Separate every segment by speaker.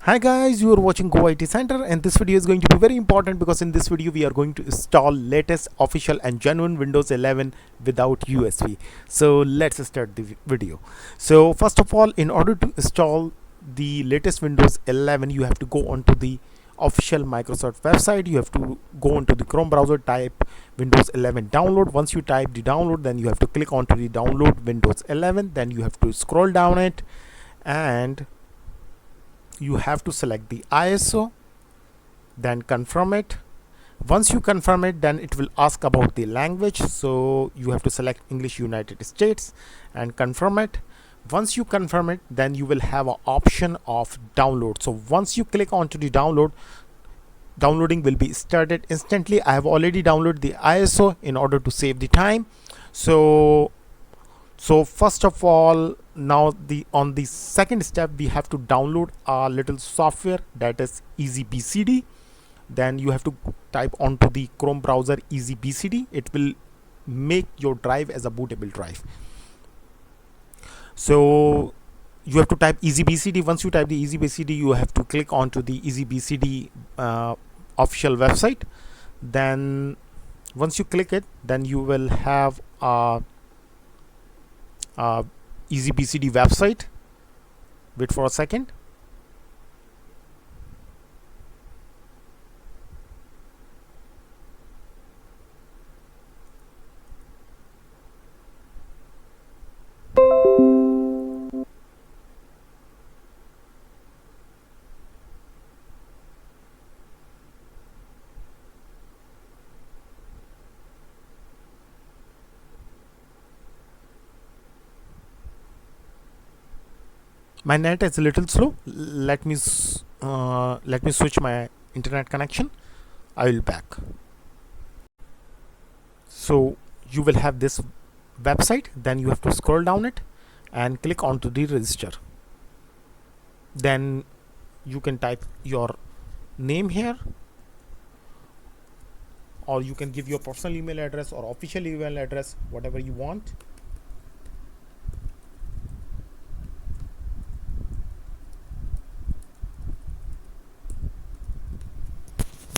Speaker 1: Hi guys, you are watching Go IT Center, and this video is going to be very important because in this video we are going to install latest official and genuine Windows 11 without USB. So let's start the video. So first of all, in order to install the latest Windows 11, you have to go onto the official Microsoft website. You have to go onto the Chrome browser, type Windows 11 download. Once you type the download, then you have to click onto the download Windows 11. Then you have to scroll down it, and you have to select the ISO, then confirm it. Once you confirm it, then it will ask about the language, so you have to select English United States and confirm it. Once you confirm it, then you will have an option of download. So once you click onto the download, downloading will be started instantly. I have already downloaded the ISO in order to save the time. So first of all, now on the second step, we have to download a little software that is EasyBCD. Then you have to type onto the Chrome browser EasyBCD. It will make your drive as a bootable drive. So you have to type EasyBCD. Once you type the EasyBCD, you have to click onto the EasyBCD official website. Then once you click it, then you will have a EasyBCD website. Wait for a second. My net is a little slow. Let me switch my internet connection. I will back. So you will have this website. Then you have to scroll down it and click onto the register. Then you can type your name here, or you can give your personal email address or official email address, whatever you want.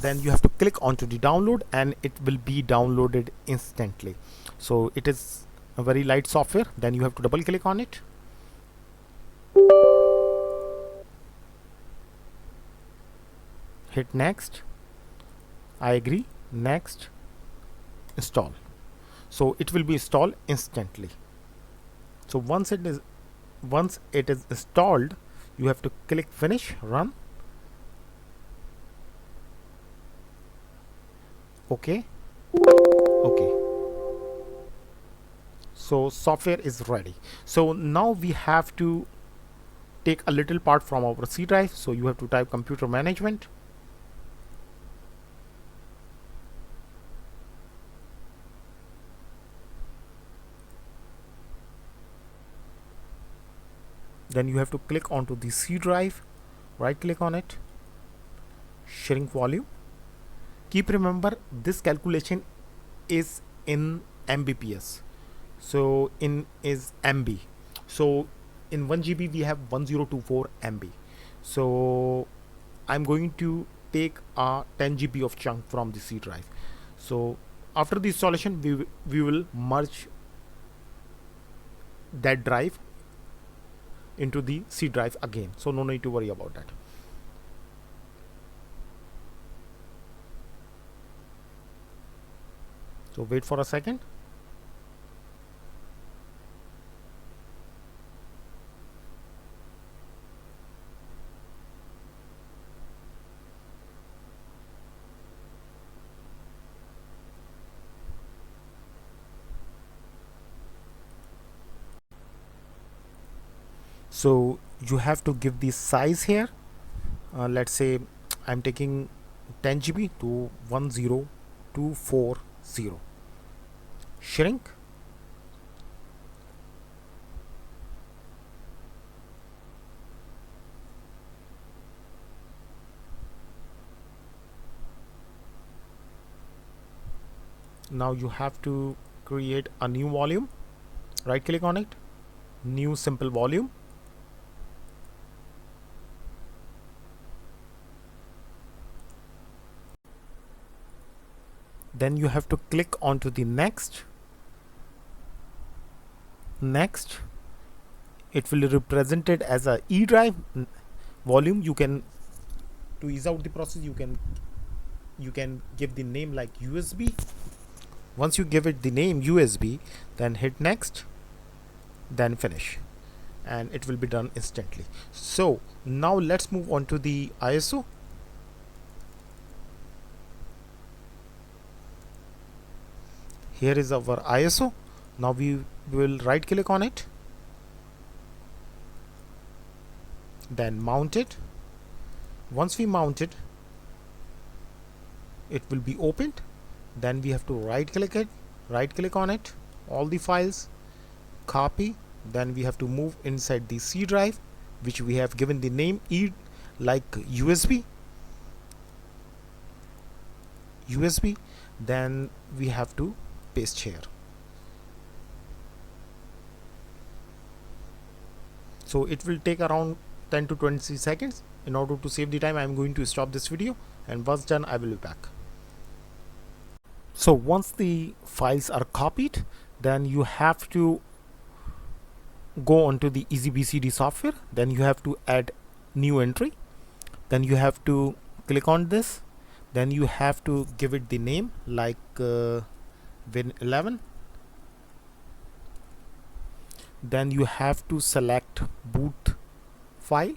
Speaker 1: Then you have to click onto the download, and it will be downloaded instantly. So it is a very light software. Then you have to double click on it. Hit next. I agree. Next. Install. So it will be installed instantly. So once it is installed, you have to click finish, run. Okay. So software is ready. So now we have to take a little part from our C drive. So you have to type computer management. Then you have to click onto the C drive, right click on it, shrink volume. Keep remember, this calculation is in Mbps. So in is MB. So in 1 GB we have 1024 MB. So I'm going to take a 10 GB of chunk from the C drive. So after the installation, we will merge that drive into the C drive again. So no need to worry about that. So wait for a second. So you have to give the size here. Let's say I'm taking 10 GB to 10240. Shrink. Now you have to create a new volume. Right click on it, new simple volume. then you have to click onto the next. It will represent it as a E drive volume. You can, to ease out the process, you can give the name like USB. Once you give it the name USB, then hit next, then finish, and it will be done instantly. So now let's move on to the ISO. Here is our ISO. Now we will right click on it, then mount it. Once we mount it, it will be opened. Then we have to right click on it, all the files, copy. Then we have to move inside the C drive, which we have given the name E like USB. Then we have to paste here. So it will take around 10 to 20 seconds. In order to save the time, I am going to stop this video, and once done I will be back. So once the files are copied, then you have to go onto the EasyBCD software. Then you have to add new entry. Then you have to click on this. Then you have to give it the name like Win11. Then you have to select boot file.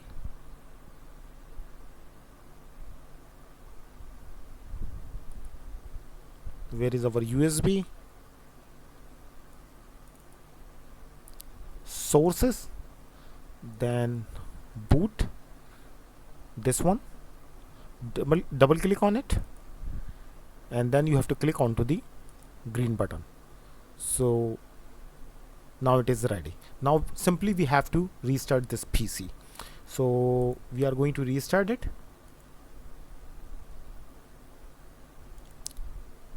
Speaker 1: Where is our USB? Sources, then boot, this one, double click on it, and then you have to click onto the green button. So now it is ready. Now simply we have to restart this PC. So we are going to restart it.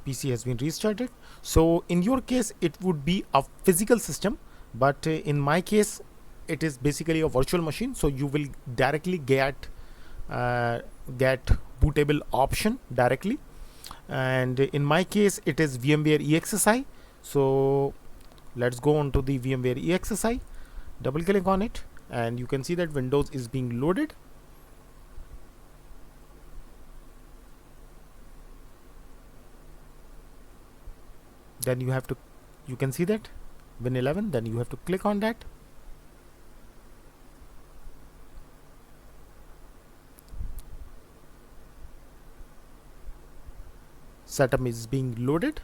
Speaker 1: PC has been restarted. So in your case it would be a physical system, but in my case it is basically a virtual machine. So you will directly get bootable option directly, and in my case it is VMware EXSI. So let's go on to the VMware EXSI, double click on it, and you can see that Windows is being loaded. Then you can see that Win11. Then you have to click on that. Setup is being loaded,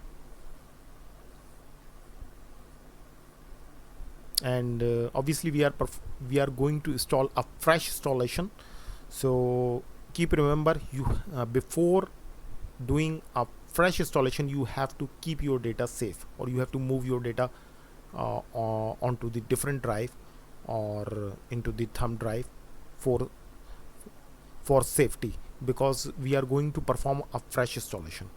Speaker 1: and obviously we are going to install a fresh installation. So keep remember, you before doing a fresh installation, you have to keep your data safe, or you have to move your data onto the different drive or into the thumb drive for safety, because we are going to perform a fresh installation.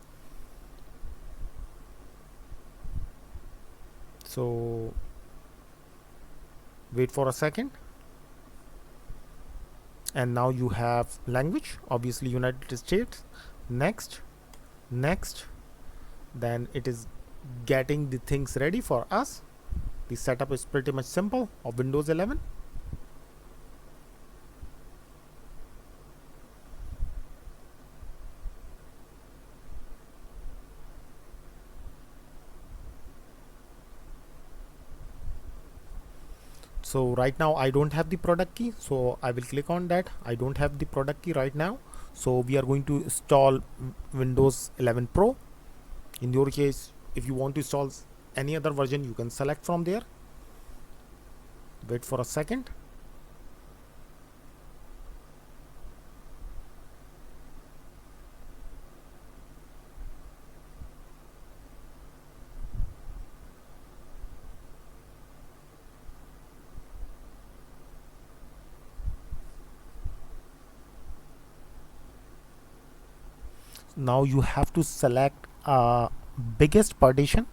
Speaker 1: So wait for a second, and now you have language, obviously United States. Next, then it is getting the things ready for us. The setup is pretty much simple of Windows 11. So right now I don't have the product key, so I will click on that. I don't have the product key right now, so we are going to install Windows 11 Pro. In your case, if you want to install any other version, you can select from there. Wait for a second. Now you have to select biggest partition,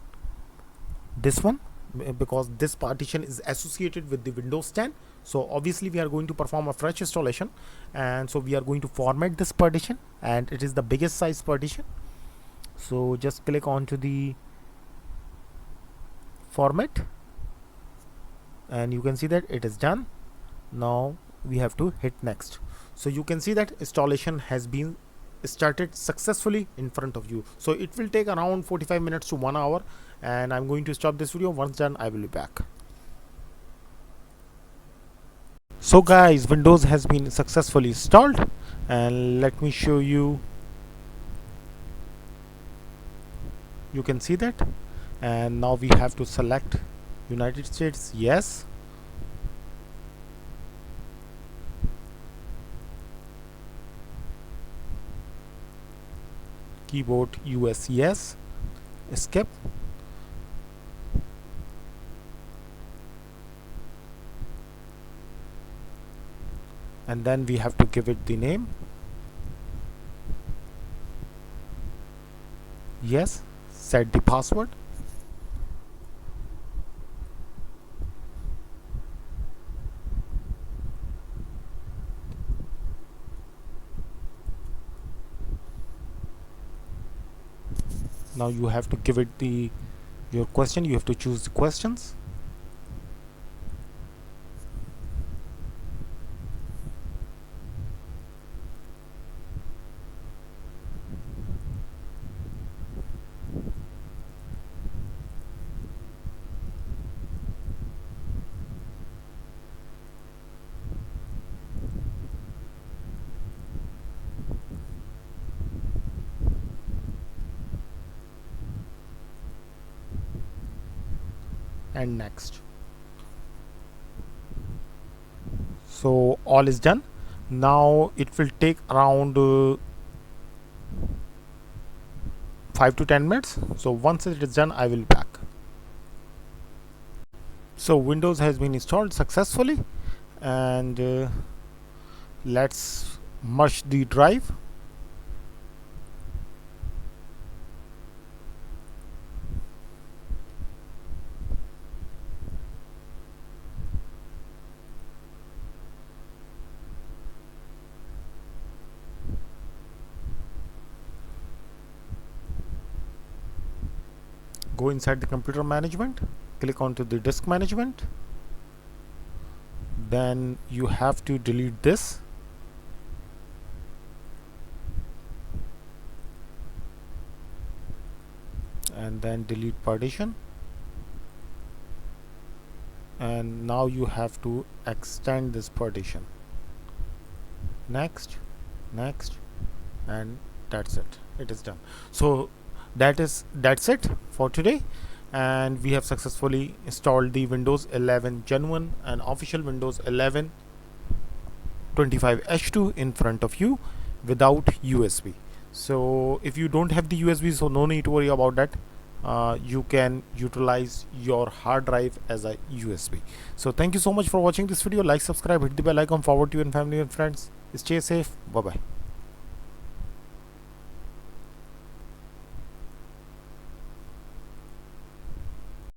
Speaker 1: this one, because this partition is associated with the Windows 10. So obviously we are going to perform a fresh installation, and so we are going to format this partition, and it is the biggest size partition. So just click onto the format and you can see that it is done. Now we have to hit next. So you can see that installation has been started successfully in front of you. So it will take around 45 minutes to 1 hour, and I'm going to stop this video. Once done, I will be back. So guys, Windows has been successfully installed, and let me show you. You can see that, and now we have to select United States, yes. Keyboard US, yes. Escape. And then we have to give it the name, yes. Set the password. Now you have to give it your question. You have to choose the questions. And next. So all is done. Now it will take around 5 to 10 minutes. So once it is done, I will be back. So Windows has been installed successfully, and let's merge the drive. Go inside the computer management, click onto the disk management, then you have to delete this, and then delete partition, and now you have to extend this partition. Next, next, and that's it. It is done. So that's it for today, and we have successfully installed the Windows 11 genuine and official Windows 11 25H2 in front of you without USB. So if you don't have the USB, so no need to worry about that. You can utilize your hard drive as a USB. So thank you so much for watching this video. Like, subscribe, hit the bell icon, forward to your family and friends. Stay safe. Bye bye.